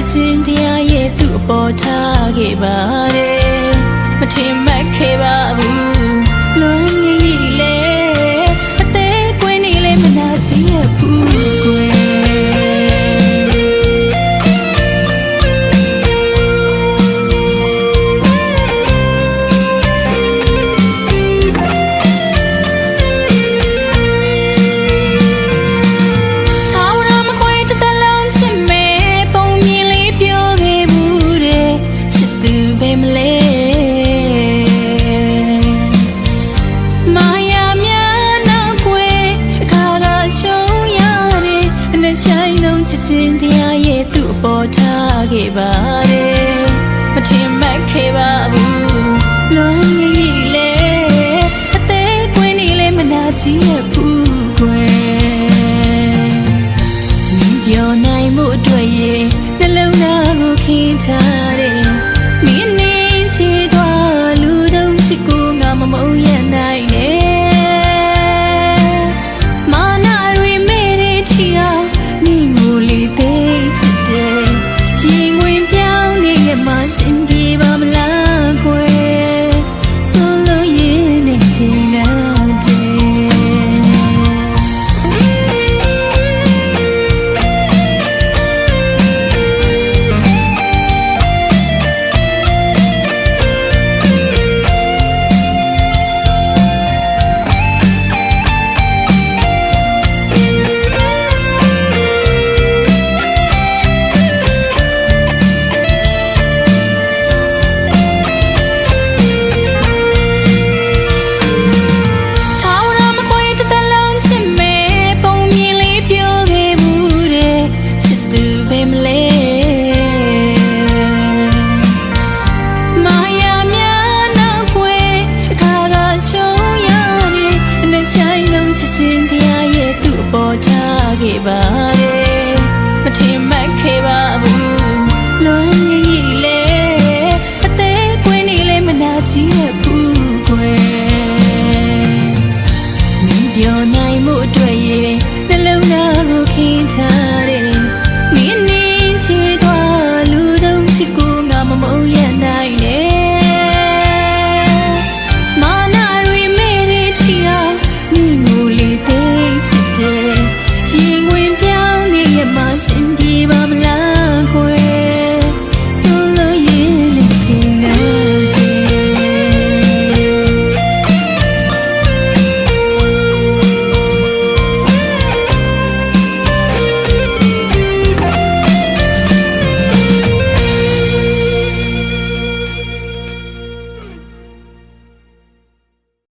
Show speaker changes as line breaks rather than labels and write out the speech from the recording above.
ချင်းတရားရဲ့သူ့အပေါ်ထားခဲ့ပါတယ်မထင်မှတ်ခဲ့ပါဘူးလွမ်းရည်လေအသေးကွင်းနေလေမနာချင်ရဘူးကွယ်ချင်းတရားရဲ့သူ့အပေါ်ထားခဲ့ပါတယ်မထင်မှတ်ခဲ့ပါဘူးလွမ်းရည်လေအသေးကွင်းနေလေမနာချင်ရဘူးကွယ်ပြောနိုင်မှုအတွက်ရဲ့နှလုံးသားကိုခင်းထားတယ်မင်းနေချီသွားလူတို့ချစ်ကိုငါမမုန်းရနိုင်နဲ့ခဲ့ပါတယ်မထင်မှတ်ခဲ့ပါဘူးလွမ်းရည်လေအသေးကွင်းနေလေမနာချင်ရဘူးကွယ်မင်းပြောနိုင်မှုအတွက်ရဲ့နှလုံးသားကိုခင်းထားတယ်မင်းနေချီသွားလူတို့ချစ်ကိုငါမမုန်းရနိုင်နဲ့မာနာရီမေရီထီအောင်မင်းကိုလေ